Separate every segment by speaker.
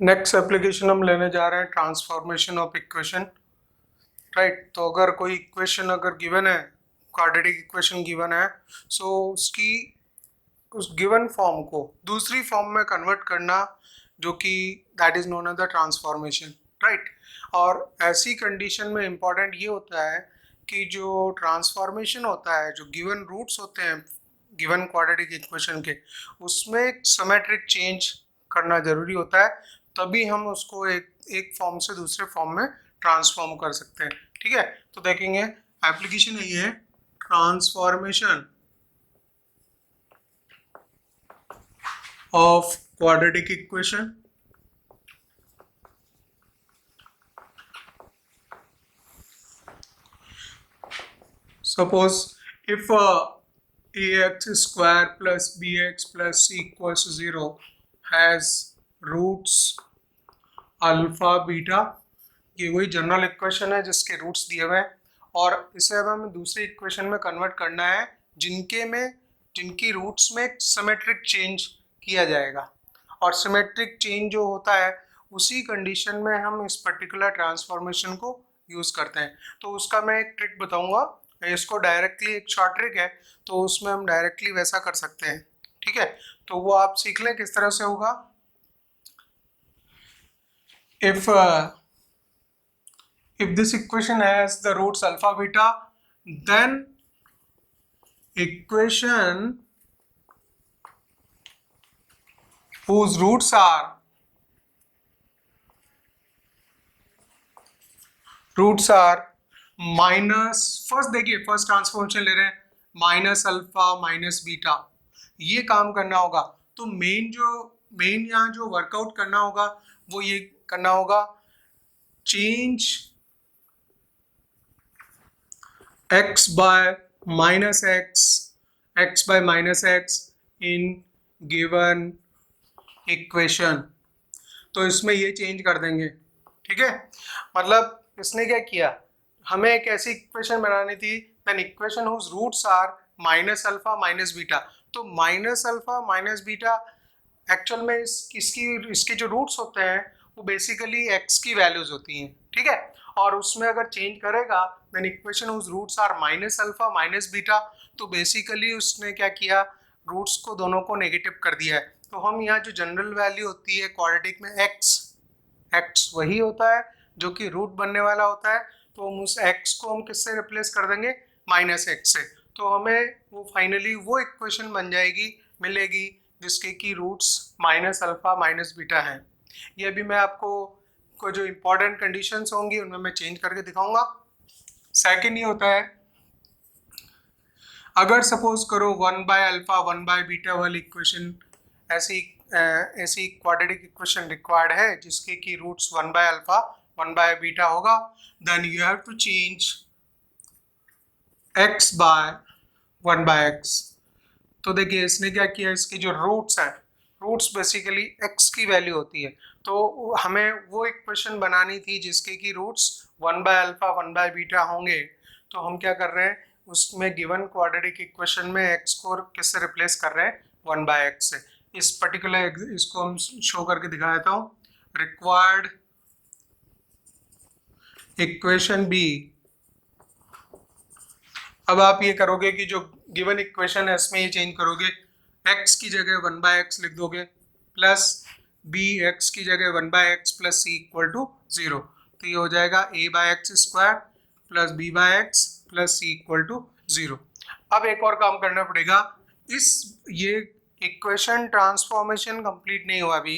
Speaker 1: Next application हम लेने जा रहे हैं ट्रांसफॉर्मेशन ऑफ इक्वेशन। राइट, तो अगर कोई इक्वेशन अगर गिवन है, क्वाड्रेटिक इक्वेशन गिवन है, सो उसकी उस गिवन फॉर्म को दूसरी फॉर्म में कन्वर्ट करना, जो कि that is known as the transformation. Right, और ऐसी कंडीशन में इम्पॉर्टेंट ये होता है कि जो ट्रांसफॉर्मेशन होता है, जो गिवन रूट्स होते हैं गिवन क्वाड्रेटिक इक्वेशन के, उसमें सिमेट्रिक चेंज करना जरूरी होता है, तभी हम उसको एक फॉर्म से दूसरे फॉर्म में ट्रांसफॉर्म कर सकते हैं। ठीक है, तो देखेंगे एप्लीकेशन यही है, transformation of quadratic equation. Suppose if ax square plus bx plus c equals to 0 has roots alpha beta, ये वही जनरल इक्वेशन है जिसके रूट्स दिए हुए हैं, और इसे अब हमें दूसरी इक्वेशन में कन्वर्ट करना है जिनकी रूट्स में सिमेट्रिक चेंज किया जाएगा। और सिमेट्रिक चेंज जो होता है उसी कंडीशन में हम इस पर्टिकुलर ट्रांसफॉर्मेशन को यूज़ करते हैं। तो उसका मैं एक ट्रिक बताऊंगा, इसको डायरेक्टली एक शॉर्ट ट्रिक है, तो उसमें हम डायरेक्टली वैसा कर सकते हैं। ठीक है, तो वो आप सीख लें किस तरह से होगा। if this equation has the roots alpha beta, then equation whose roots are minus, first देखिए फर्स्ट ट्रांसफॉर्मेशन ले रहे हैं, माइनस अल्फा माइनस बीटा, ये काम करना होगा। तो मेन यहाँ जो वर्कआउट करना होगा वो ये करना होगा, change x by minus x by minus x in given equation. तो इसमें ये चेंज कर देंगे। ठीक है, मतलब इसने क्या किया, हमें एक ऐसी इक्वेशन बनानी थी, then equation whose roots are minus alpha minus beta. तो minus alpha minus beta actual में इसके जो रूट्स होते हैं वो बेसिकली x की वैल्यूज होती हैं। ठीक है, और उसमें अगर चेंज करेगा then equation whose roots are minus alpha minus beta, तो बेसिकली उसने क्या किया, रूट्स को दोनों को नेगेटिव कर दिया है। तो हम यहाँ जो जनरल वैल्यू होती है क्वाड्रेटिक में x वही होता है जो कि रूट बनने वाला होता है, तो हम उस x को हम किससे रिप्लेस कर देंगे, माइनस एक्स से। तो हमें वो फाइनली वो इक्वेशन बन जाएगी, मिलेगी, जिसके की roots minus alpha minus beta हैं। ये भी मैं आपको जो इम्पोर्टेंट कंडीशंस होंगी उनमें मैं चेंज करके दिखाऊंगा। सेकंड ये होता है, अगर सपोज करो 1 बाय अल्फा 1 बाय बीटा वाली इक्वेशन, ऐसी क्वाड्रेटिक इक्वेशन रिक्वायर्ड है जिसके की roots 1 by alpha 1 by beta होगा, then you have to change x by 1 by x। तो देखिए इसने क्या किया, इसकी जो रूट्स हैं, रूट्स बेसिकली x की वैल्यू होती है, तो हमें वो इक्वेशन बनानी थी जिसके की roots 1 by alpha 1 by beta होंगे। तो हम क्या कर रहे हैं, उसमें गिवन क्वाड्रेटिक इक्वेशन में x को किससे रिप्लेस कर रहे हैं, 1 बाय x से। इस पर्टिकुलर इसको हम शो करके दिखा देता हूँ, रिक्वायर्ड इक्वेशन बी। अब आप ये करोगे कि जो गिवन इक्वेशन है इसमें ये चेंज करोगे, x की जगह 1 बाय x लिख दोगे, प्लस b x की जगह 1 by x plus c equal to 0। तो ये हो जाएगा a by x square plus b by x plus c equal to 0। अब एक और काम करना पड़ेगा, ये इक्वेशन ट्रांसफॉर्मेशन कंप्लीट नहीं हुआ अभी,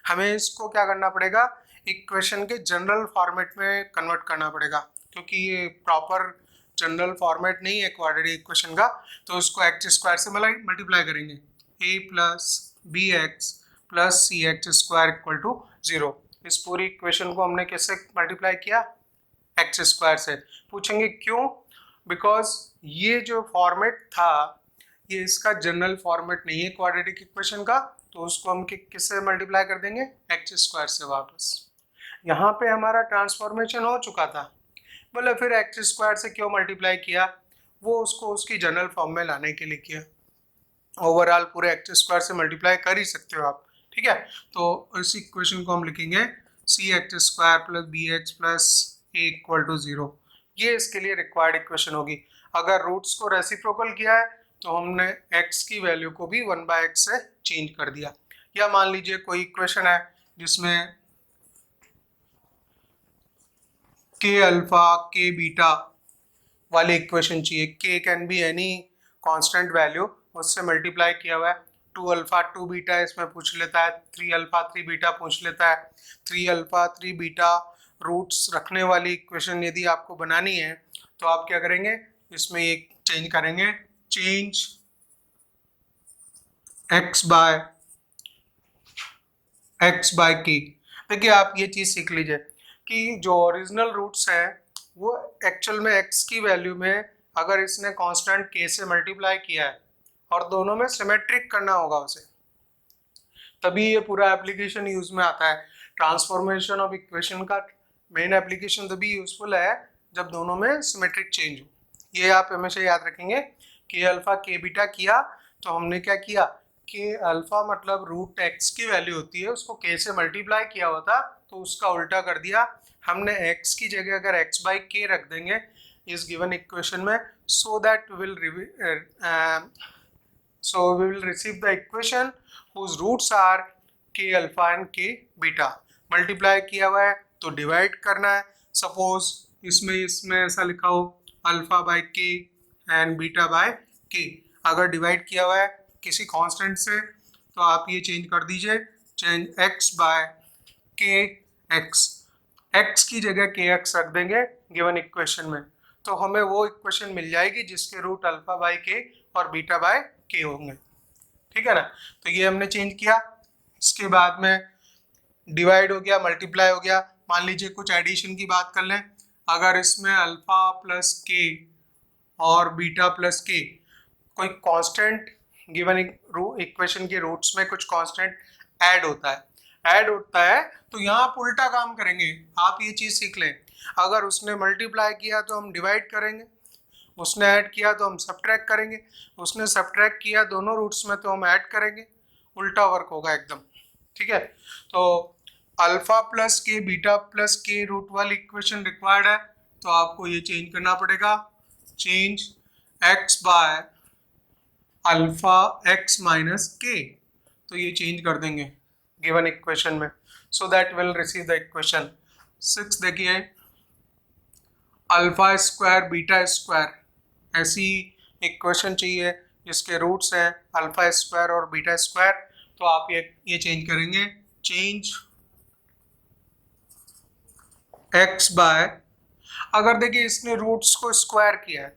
Speaker 1: हमें इसको क्या करना पड़ेगा, इक्वेशन के जनरल फॉर्मेट में कन्वर्ट करना पड़ेगा, क्योंकि ये प्रॉपर जनरल फॉर्मेट नहीं है क्वाड्रेटिक इक्वेशन का। तो उसको एक्स स्क्वायर से मल्टीप्लाई करेंगे, a plus b x plus c x square equal to 0। इस पूरी इक्वेशन को हमने कैसे मल्टीप्लाई किया, एक्स स्क्वायर से। पूछेंगे क्यों, बिकॉज ये जो फॉर्मेट था ये इसका जनरल फॉर्मेट नहीं है क्वाड्रेटिक इक्वेशन का, तो उसको हम किससे मल्टीप्लाई कर देंगे, एक्स स्क्वायर से वापस। यहाँ पे हमारा ट्रांसफॉर्मेशन हो चुका था, बोले फिर एक्स स्क्वायर से क्यों मल्टीप्लाई किया, वो उसको उसकी जनरल फॉर्म में लाने के लिए किया। ओवरऑल पूरे एक्स स्क्वायर से मल्टीप्लाई कर ही सकते हो आप, ठीक है, तो इस इक्वेशन को हम लिखेंगे cx² plus bx plus a equal to 0। ये इसके लिए रिक्वायर्ड इक्वेशन होगी। अगर रूट्स को रेसिप्रोकल किया है तो हमने x की वैल्यू को भी 1/x से चेंज कर दिया। या मान लीजिए कोई इक्वेशन है जिसमें k अल्फा k बीटा वाली इक्वेशन चाहिए, k can be any constant value, उससे मल्टीप्लाई किया हुआ है। 2 अल्फा 2 बीटा इसमें पूछ लेता है, 3 अल्फा 3 बीटा पूछ लेता है। 3 अल्फा 3 बीटा रूट्स रखने वाली इक्वेशन यदि आपको बनानी है तो आप क्या करेंगे, इसमें एक चेंज करेंगे, चेंज x बाय k। देखिए आप ये चीज सीख लीजिए कि जो ओरिजिनल रूट्स है वो एक्चुअल में x की वैल्यू में अगर इसने कांस्टेंट k से मल्टीप्लाई किया है और दोनों में सिमेट्रिक करना होगा उसे, तभी ये पूरा एप्लीकेशन यूज में आता है। ट्रांसफॉर्मेशन ऑफ इक्वेशन का मेन एप्लीकेशन तभी यूजफुल है जब दोनों में सिमेट्रिक चेंज हो। ये आप हमेशा याद रखेंगे कि अल्फा के बीटा किया तो हमने क्या किया कि अल्फा मतलब रूट एक्स की वैल्यू होती है, उसको के से मल्टीप्लाई किया हुआ था तो उसका उल्टा कर दिया हमने। एक्स की जगह अगर एक्स बाई के रख देंगे इस गिवन इक्वेशन में, so that we will receive the equation whose roots are k alpha and k beta। Multiply किया हुआ है तो डिवाइड करना है। सपोज इसमें ऐसा लिखा हो अल्फा बाय के एंड बीटा बाय के, अगर डिवाइड किया हुआ है किसी कांस्टेंट से तो आप ये चेंज कर दीजिए, चेंज x बाय के एक्स, x की जगह के एक्स रख देंगे गिवन इक्वेशन में, तो हमें वो इक्वेशन मिल जाएगी जिसके रूट अल्फा बाय के और बीटा बाय के होंगे। ठीक है ना, तो ये हमने चेंज किया। इसके बाद में डिवाइड हो गया, मल्टीप्लाई हो गया। मान लीजिए कुछ एडिशन की बात कर लें, अगर इसमें अल्फा प्लस के और बीटा प्लस के कोई कांस्टेंट गिवन इक्वेशन के रूट्स में कुछ कांस्टेंट ऐड होता है तो यहाँ आप उल्टा काम करेंगे। आप ये चीज सीख लें, अगर उसने मल्टीप्लाई किया तो हम डिवाइड करेंगे, उसने ऐड किया तो हम सब्ट्रैक्ट करेंगे, उसने सब्ट्रैक्ट किया दोनों रूट्स में तो हम ऐड करेंगे, उल्टा वर्क होगा एकदम। ठीक है, तो अल्फा प्लस के बीटा प्लस के रूट वाली इक्वेशन रिक्वायर्ड है तो आपको ये चेंज करना पड़ेगा, change x by alpha x minus के, तो ये चेंज कर देंगे गिवन इक्वेशन में, सो that will receive the equation 6। देखिए अल्फा स्क्वायर बीटा स्क्वायर ऐसी इक्वेशन चाहिए जिसके रूट्स हैं अल्फा स्क्वायर और बीटा स्क्वायर, तो आप ये चेंज करेंगे, चेंज x बाय, अगर देखिए इसने रूट्स को स्क्वायर किया है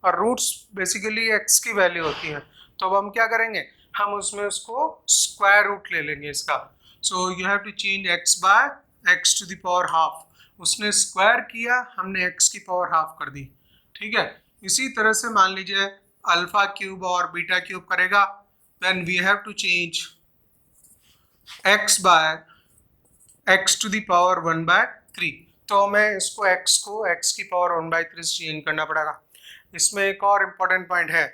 Speaker 1: और रूट्स बेसिकली x की वैल्यू होती है, तो अब हम क्या करेंगे, हम उसमें उसको स्क्वायर रूट ले लेंगे इसका। So you have to change x by x to the power half, उसने स्क्वायर किया हमने x की पावर हाफ कर दी। ठीक है, इसी तरह से मान लीजिए अल्फा क्यूब और बीटा क्यूब करेगा, then we have to change x by x to the power 1/3, तो हमें इसको x की पावर 1/3 से चेंज करना पड़ेगा। इसमें एक और इम्पोर्टेंट पॉइंट है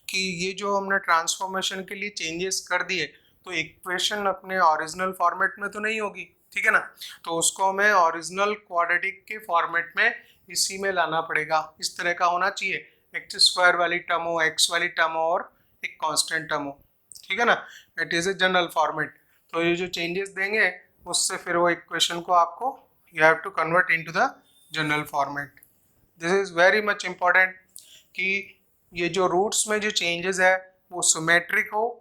Speaker 1: कि ये जो हमने ट्रांसफॉर्मेशन के लिए चेंजेस कर दिए तो इक्वेशन अपने ओरिजिनल फॉर्मेट में तो नहीं होगी, ठीक है ना, तो उसको हमें ओरिजिनल क्वाड्रेटिक के फॉर्मेट में इसी में लाना पड़ेगा। इस तरह का होना चाहिए, एक्स स्क्वायर वाली टर्म हो, एक्स वाली टर्म हो और एक कांस्टेंट टर्म हो, ठीक है ना, it is a general format. तो ये जो चेंजेस देंगे उससे फिर वो इक्वेशन को आपको you have to convert into the general format. This is very much important कि ये जो रूट्स में जो चेंजेस है वो सिमेट्रिक हो,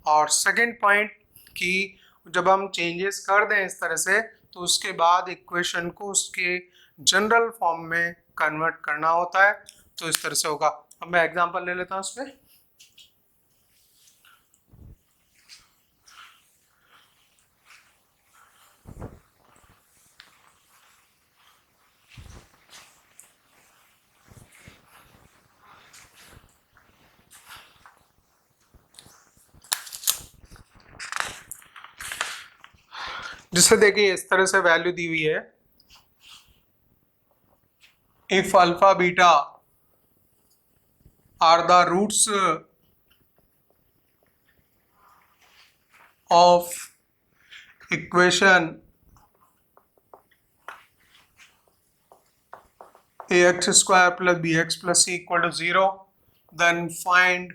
Speaker 1: और सेकंड पॉइंट कि जब हम चेंजेस कर दें इस तरह से तो उसके बाद इक्वेशन को उसके जनरल फॉर्म में कन्वर्ट करना होता है, तो इस तरह से होगा। अब मैं एग्जांपल ले लेता हूँ इसमें। जिससे देखिए इस तरह से वैल्यू दी हुई है, if alpha beta are the roots of equation ax square plus bx plus c equal to 0, then find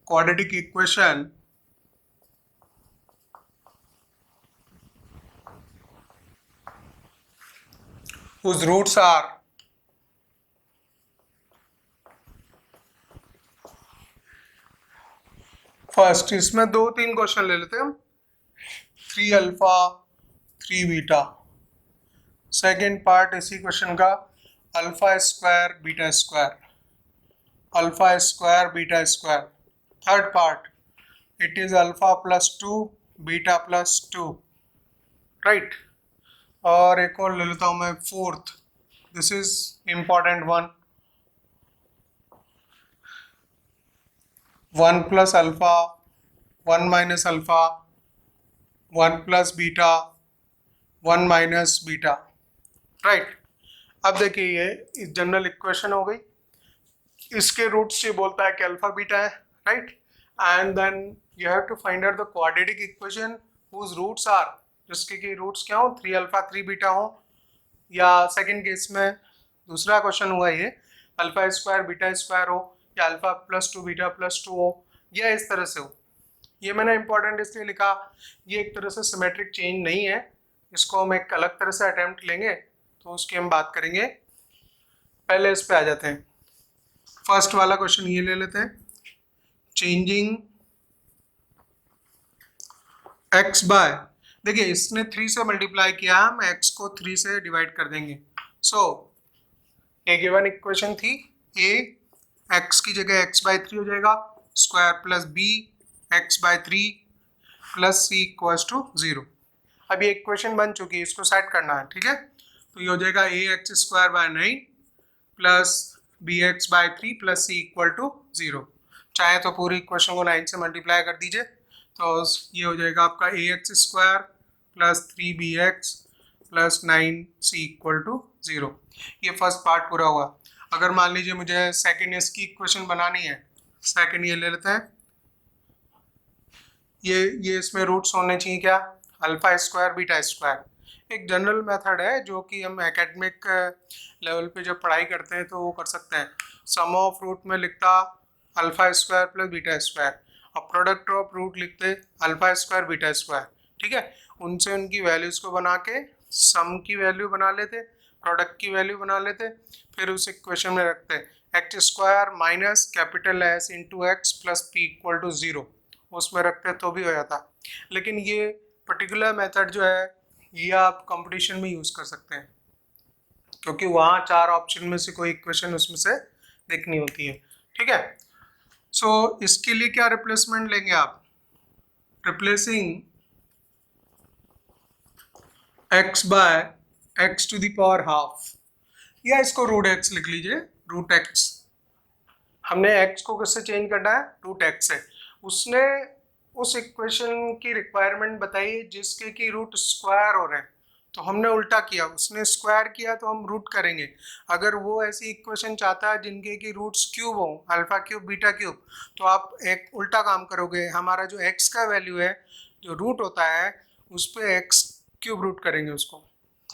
Speaker 1: quadratic equation whose roots are first इसमें 2-3 क्वेश्चन ले लेते हैं हम 3 अल्फा 3 बीटा सेकेंड पार्ट इसी क्वेश्चन का alpha square beta square third part it is alpha plus 2 beta plus 2 right. और एक और ले लेता हूं मैं fourth, this is important one, 1 plus alpha 1 minus alpha 1 plus beta 1 minus beta right. अब देखिए ये जनरल इक्वेशन हो गई, इसके रूट्स ये बोलता है कि अल्फा बीटा है right, and then you have to find out the quadratic equation whose roots are, जिसके की रूट्स क्या हो 3 अल्फा 3 बीटा हो, या सेकंड केस में दूसरा क्वेश्चन हुआ ये अल्फा स्क्वायर बीटा स्क्वायर हो, या अल्फा प्लस 2 बीटा प्लस 2 हो, या इस तरह से हो। ये मैंने इंपॉर्टेंट इसलिए लिखा, ये एक तरह से सिमेट्रिक चेंज नहीं है, इसको हम एक अलग तरह से अटेम्प्ट लेंगे तो उसकी हम बात करेंगे। पहले इस पे आ जाते हैं, फर्स्ट वाला क्वेश्चन ये ले लेते हैं, चेंजिंग x बाय, देखिए इसने 3 से मल्टीप्लाई किया, हम x को 3 से डिवाइड कर देंगे। सो ए गिवन इक्वेशन थी a x की जगह x बाय 3 हो जाएगा square plus b x by 3 plus c equals to 0। अब ये इक्वेशन बन चुकी है, इसको सेट करना है ठीक है। तो ये हो जाएगा a x square by 9 plus b x by 3 plus c equal to 0। चाहे तो पूरी इक्वेशन को 9 से मल्टीप्लाई कर दीजिए, तो ये हो जाएगा आपका a x square plus 3 b x plus 9 c equal to 0। ये फर्स्ट पार्ट पूरा हुआ। अगर मान लीजिए मुझे सेकेंड इसकी इक्वेशन बनानी है, सेकेंड ये ले लेते हैं, ये इसमें रूट्स होने चाहिए क्या, अल्फा स्क्वायर बीटा स्क्वायर। एक जनरल मेथड है जो कि हम एकेडमिक लेवल पे जब पढ़ाई करते हैं तो वो कर सकते हैं। सम ऑफ रूट में लिखता alpha square plus beta square, और प्रोडक्ट ऑफ रूट लिखते अल्फा स्क्वायर बीटा स्क्वायर, ठीक है। उनसे उनकी वैल्यूज़ को बना के सम की वैल्यू बना लेते, प्रोडक्ट की वैल्यू बना लेते, फिर उस इक्वेशन में रखते x square minus capital S into x plus p equal to 0, उसमें रखते तो भी हो जाता। लेकिन ये पर्टिकुलर मेथड जो है ये आप कंपटीशन में यूज़ कर सकते हैं, क्योंकि वहाँ 4 ऑप्शन में से कोई इक्वेशन उसमें से देखनी होती है, ठीक है। सो इसके लिए क्या रिप्लेसमेंट लेंगे आप, replacing x by x to the power half, या इसको रूट x लिख लीजिए, रूट x। हमने x को किससे चेंज करना है, रूट x से। उसने उस इक्वेशन की रिक्वायरमेंट बताई जिसके की रूट स्क्वायर हो रहे हैं, तो हमने उल्टा किया, उसने स्क्वायर किया तो हम रूट करेंगे। अगर वो ऐसी इक्वेशन चाहता है जिनके की रूट्स क्यूब हो, अल्फा क्यूब बीटा क्यूब, तो आप एक उल्टा काम करोगे, हमारा जो x का वैल्यू है जो रूट होता है उस पर x क्यूब रूट करेंगे, उसको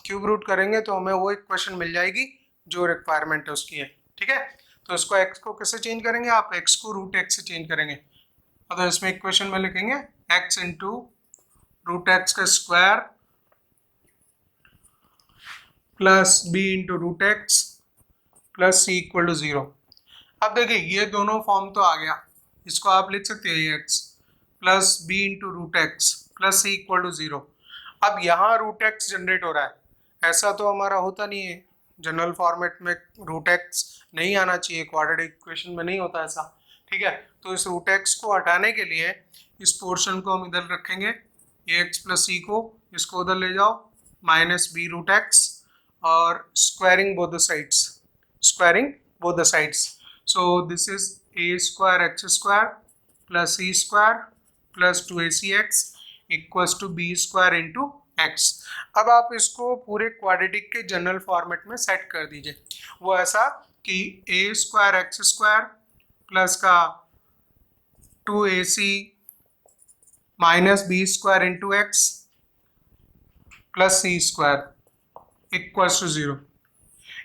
Speaker 1: क्यूब रूट करेंगे तो हमें वो इक्वेशन मिल जाएगी जो रिक्वायरमेंट है उसकी है, ठीक है। तो इसको x को किससे चेंज करेंगे, आप x को रूट x से चेंज करेंगे। अगर इसमें इक्वेशन में लिखेंगे x इंटू रूट एक्स का square plus b into root x plus c equal to 0। अब देखिए ये दोनों फॉर्म तो आ गया, इसको आप लिख सकते हैं x plus b into root x plus c equal to 0। अब यहाँ रूट एक्स जनरेट हो रहा है, ऐसा तो हमारा होता नहीं है, जनरल फॉर्मेट में रूट एक्स नहीं आना चाहिए, क्वाड्रेटिक इक्वेशन में नहीं होता ऐसा, ठीक है। तो इस रूट एक्स को हटाने के लिए इस पोर्शन को हम इधर रखेंगे, ए एक्स प्लस सी को, इसको उधर ले जाओ माइनस बी रूट एक्स, और squaring both the sides, so this is a square x square plus c square plus 2ac(x) equals to b square into x. अब आप इसको पूरे क्वाड्रेटिक के जनरल फॉर्मेट में सेट कर दीजिए, वो ऐसा कि a square x square plus का 2ac minus b square into x plus c square equals to 0।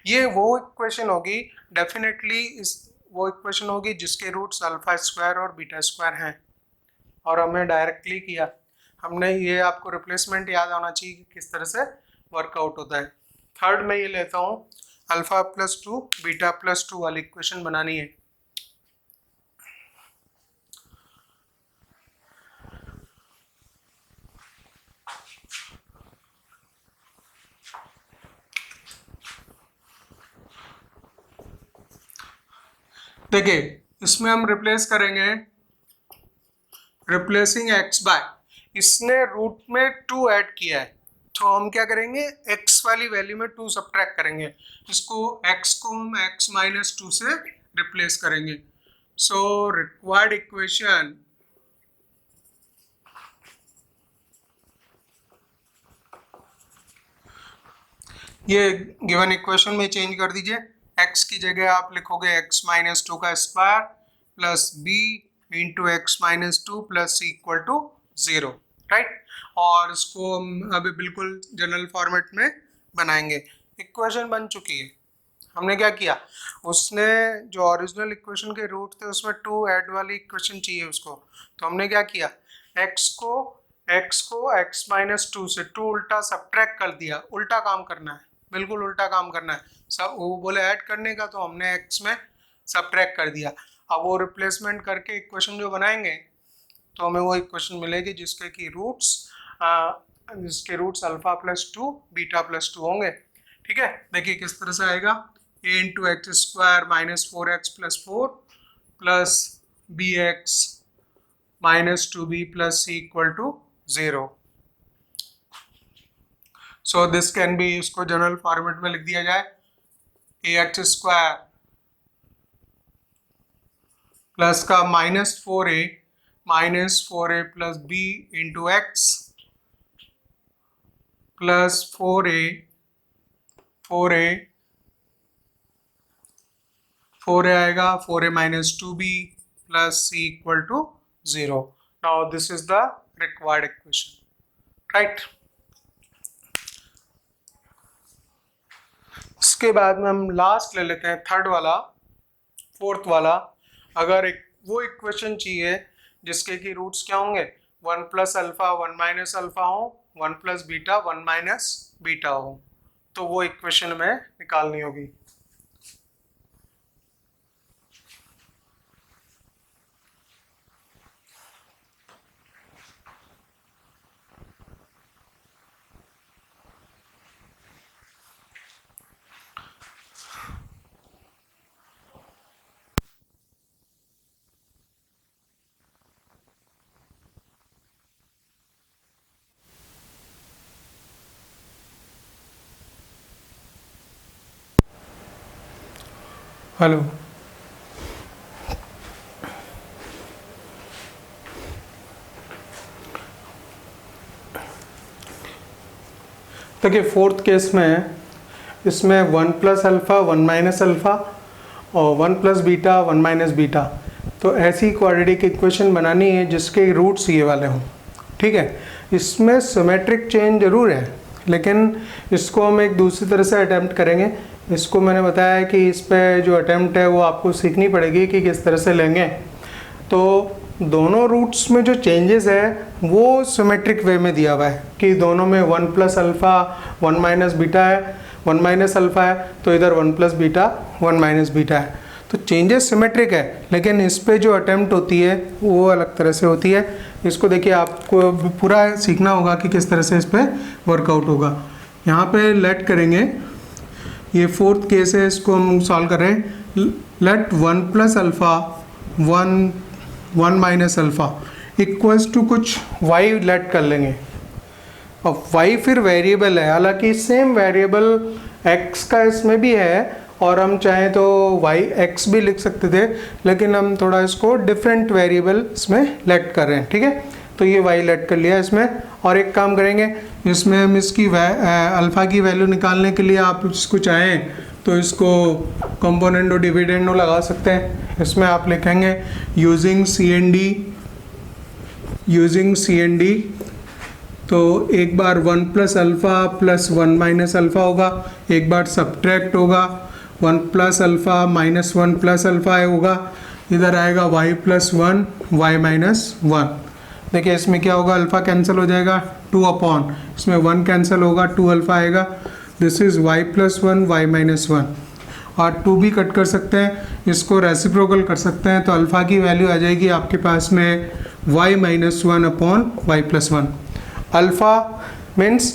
Speaker 1: ये वो इक्वेशन होगी डेफिनेटली, इस वो इक्वेशन होगी जिसके रूट्स अल्फा स्क्वायर और बीटा स्क्वायर हैं, और हमने डायरेक्टली किया। हमने ये, आपको रिप्लेसमेंट याद आना चाहिए कि किस तरह से वर्कआउट होता है। थर्ड में ये लेता हूँ अल्फा प्लस 2 बीटा प्लस 2 वाली इक्वेशन बनानी है। देखिए इसमें हम रिप्लेस करेंगे, रिप्लेसिंग x बाय, इसने रूट में 2 ऐड किया है तो हम क्या करेंगे, x वाली वैल्यू में 2 सब्ट्रैक्ट करेंगे, इसको x को हम x माइनस 2 से रिप्लेस करेंगे। सो रिक्वायर्ड इक्वेशन ये गिवन इक्वेशन में चेंज कर दीजिए। x की जगह आप लिखोगे x माइनस 2 का square plus b into x minus 2 plus c equal to 0, right. और इसको हम अभी बिल्कुल जनरल फॉर्मेट में बनाएंगे। इक्वेशन बन चुकी है। हमने क्या किया, उसने जो ओरिजिनल इक्वेशन के रूट थे उसमें 2 ऐड वाली इक्वेशन चाहिए उसको, तो हमने क्या किया, x को x माइनस 2 से 2 उल्टा सब्ट्रैक्ट कर दिया। उल्टा काम करना है, बिल्कुल उल्टा काम करना है। सब वो बोले ऐड करने का, तो हमने x में सब्ट्रैक्ट कर दिया। अब वो रिप्लेसमेंट करके इक्वेशन जो बनाएंगे तो हमें वो इक्वेशन मिलेगी जिसके रूट्स अल्फा प्लस 2 बीटा प्लस 2 होंगे। ठीक है, देखिए किस तरह से आएगा, a into x square minus 4x plus 4 plus b x minus 2b plus c equal to 0। So this can be, इसको जनरल फॉर्मेट में लिख दिया जाए, ax स्क्वायर प्लस का minus 4a plus b into x plus 4a आएगा, 4a minus 2b plus c equal to 0। Now this is the required equation, right. इसके बाद में हम लास्ट ले लेते हैं, थर्ड वाला, फोर्थ वाला। अगर वो इक्वेशन चाहिए जिसके की रूट्स क्या होंगे, 1 प्लस अल्फा 1 माइनस अल्फा हो, 1 प्लस बीटा 1 माइनस बीटा हो, तो वो इक्वेशन में निकालनी होगी। हेलो, देखिए फोर्थ केस में इसमें 1 प्लस अल्फ़ा 1 माइनस अल्फ़ा और 1 प्लस बीटा 1 माइनस बीटा, तो ऐसी क्वाड्रेटिक इक्वेशन बनानी है जिसके रूट्स ये वाले हों। ठीक है, इसमें सिमेट्रिक चेंज जरूर है, लेकिन इसको हम एक दूसरी तरह से अटैम्प्ट करेंगे। इसको मैंने बताया कि इस पर जो अटैम्प्ट है वो आपको सीखनी पड़ेगी कि किस तरह से लेंगे। तो दोनों रूट्स में जो चेंजेस है वो सिमेट्रिक वे में दिया हुआ है कि दोनों में 1 प्लस अल्फ़ा 1 माइनस बीटा है, 1 माइनस अल्फ़ा है, तो इधर 1 प्लस बीटा 1 माइनस बीटा है। तो चेंजेस सिमेट्रिक है, लेकिन इस पे जो अटैम्प्ट होती है वो अलग तरह से होती है। इसको देखिए, आपको पूरा सीखना होगा कि किस तरह से इस पर वर्कआउट होगा। यहाँ पे लेट करेंगे, ये फोर्थ केस है, इसको हम सॉल्व कर रहे हैं। Let 1 plus alpha 1 minus alpha equals to कुछ y लेट कर लेंगे। अब y फिर वेरिएबल है, हालांकि सेम वेरिएबल x का इसमें भी है और हम चाहें तो x भी लिख सकते थे, लेकिन हम थोड़ा इसको डिफरेंट वेरिएबल इसमें लेट कर रहे हैं। ठीक है, तो ये y लेट कर लिया इसमें। और एक काम करेंगे, इसमें हम इसकी अल्फ़ा की वैल्यू निकालने के लिए आप इसको चाहें तो इसको कंपोनेंट और डिविडेंड लगा सकते हैं। इसमें आप लिखेंगे यूजिंग CND यूजिंग CND, तो एक बार 1 plus alpha plus 1 minus alpha होगा, एक बार सब्ट्रैक्ट होगा 1 plus alpha minus 1 plus alpha होगा, इधर आएगा y प्लस 1 y माइनस 1। देखिए इसमें क्या होगा, अल्फ़ा कैंसिल हो जाएगा 2 अपॉन, इसमें 1 कैंसिल होगा 2 अल्फ़ा आएगा, this is y plus 1 y minus 1, और 2 भी कट कर सकते हैं, इसको रेसिप्रोकल कर सकते हैं, तो अल्फ़ा की वैल्यू आ जाएगी आपके पास में y minus 1 upon y plus 1। Alpha means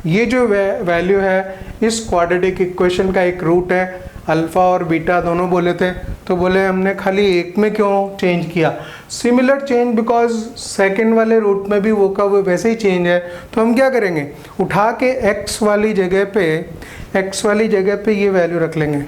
Speaker 1: ये जो वैल्यू है इस क्वाड्रेटिक इक्वेशन का एक रूट है। अल्फ़ा और बीटा दोनों बोले थे, तो बोले हमने खाली एक में क्यों चेंज किया, सिमिलर चेंज बिकॉज सेकंड वाले रूट में भी वो का वो वैसे ही चेंज है, तो हम क्या करेंगे, उठा के x वाली जगह पे ये वैल्यू रख लेंगे,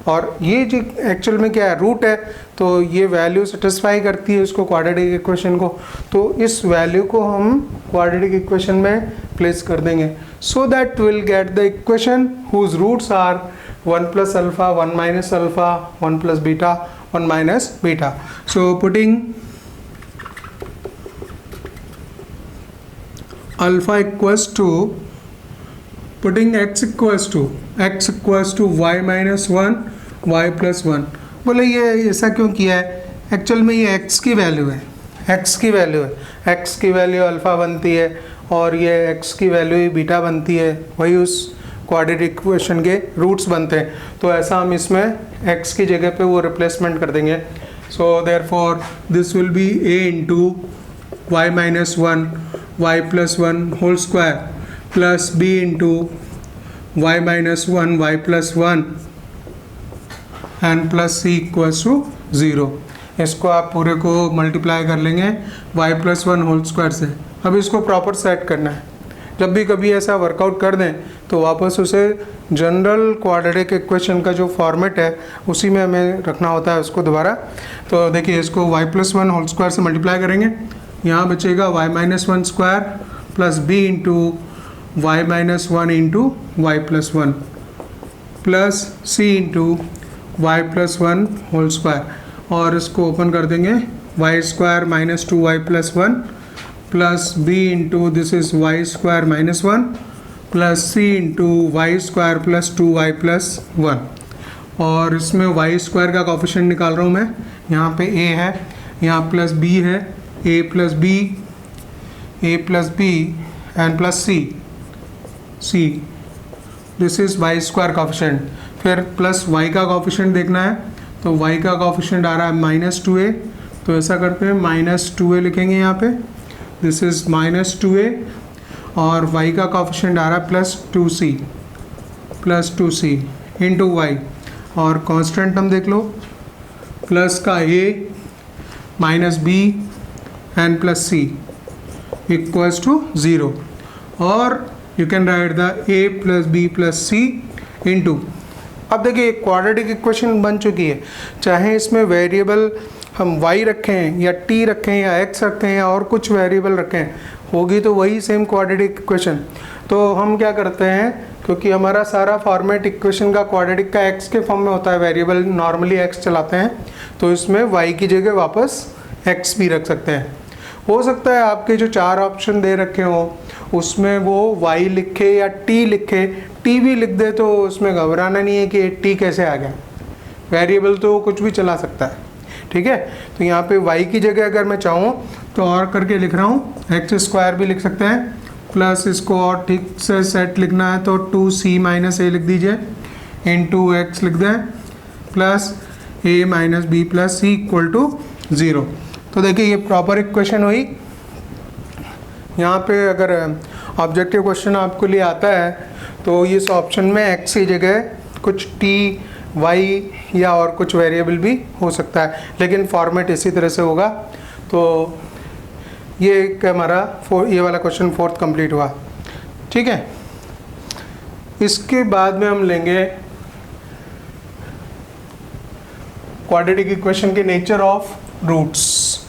Speaker 1: और ये जो एक्चुअल में क्या है, रूट है, तो ये वैल्यू सेटिस्फाई करती है उसको क्वाड्रेटिक इक्वेशन को, तो इस वैल्यू को हम क्वाड्रेटिक इक्वेशन में प्लेस कर देंगे, so that will get the equation whose roots are 1 plus alpha, 1 minus alpha, 1 plus beta, 1 minus beta. So putting alpha equals to, putting x equals to y minus 1 y plus 1। बोले ये ऐसा क्यों किया है, actual में ये x की value है, x की वैल्यू अल्फ़ा बनती है और ये x की वैल्यू ही बीटा बनती है, वही उस क्वाड्रेटिक इक्वेशन के रूट्स बनते हैं, तो ऐसा हम इसमें x की जगह पे वो रिप्लेसमेंट कर देंगे। So therefore this will be a into y minus 1 y plus 1 whole square plus b into y minus 1 y plus 1 and plus c equals to 0। इसको आप पूरे को मल्टीप्लाई कर लेंगे y प्लस 1 होल स्क्वायर से। अब इसको प्रॉपर सेट करना है, जब भी कभी ऐसा वर्कआउट कर दें तो वापस उसे जनरल क्वाड्रेटिक इक्वेशन का जो फॉर्मेट है उसी में हमें रखना होता है उसको दोबारा। तो देखिए इसको y प्लस 1 होल स्क्वायर से मल्टीप्लाई करेंगे, यहाँ बचेगा y minus 1 square plus b into y minus 1 into y plus 1 plus c into y plus 1 whole square, और इसको ओपन कर देंगे y square minus 2y plus 1 plus b into this is y square minus 1 plus c into y square plus 2y plus 1। और इसमें Y square का coefficient निकाल रहा हूँ मैं, यहाँ पे a है, यहाँ प्लस b है, a plus b and plus c, this is y square coefficient. फिर प्लस y का कोफिशिएंट देखना है, तो y का कोफिशिएंट आ रहा है माइनस 2a, तो ऐसा करते हैं माइनस 2a लिखेंगे यहाँ पे, दिस इज़ माइनस 2a, और y का कोफिशिएंट आ रहा है प्लस 2c इंटू वाई, और कांस्टेंट हम देख लो, प्लस का a minus b and plus c equals to 0, और you can write the a plus b plus c into. अब देखिए क्वाड्रेटिक इक्वेशन बन चुकी है, चाहे इसमें वेरिएबल हम y रखें या t रखें या x रखें या और कुछ वेरिएबल रखें, होगी तो वही सेम क्वाड्रेटिक इक्वेशन। तो हम क्या करते हैं, क्योंकि हमारा सारा फॉर्मेट इक्वेशन का क्वाड्रेटिक का x के फॉर्म में होता है, वेरिएबल नॉर्मली x चलाते हैं, तो इसमें y की जगह वापस x भी रख सकते हैं। हो सकता है आपके जो 4 ऑप्शन दे रखे हों उसमें वो y लिखे या t लिखे, t भी लिख दे तो उसमें घबराना नहीं है कि t कैसे आ गया, वेरिएबल तो कुछ भी चला सकता है, ठीक है। तो यहाँ पे y की जगह अगर मैं चाहूँ तो और करके लिख रहा हूँ, एक्स स्क्वायर भी लिख सकते हैं, प्लस इसको और ठीक से सेट लिखना है तो 2c माइनस a लिख दीजिए इंटू एक्स लिख दें plus a minus b plus c equal to 0। तो देखिए ये प्रॉपर इक्वेशन हुई। यहाँ पे अगर ऑब्जेक्टिव क्वेश्चन आपको लिए आता है तो इस ऑप्शन में x की जगह कुछ t y या और कुछ वेरिएबल भी हो सकता है, लेकिन फॉर्मेट इसी तरह से होगा। तो ये एक हमारा ये वाला क्वेश्चन 4th कंप्लीट हुआ, ठीक है। इसके बाद में हम लेंगे क्वाड्रेटिक इक्वेशन के नेचर ऑफ रूट्स।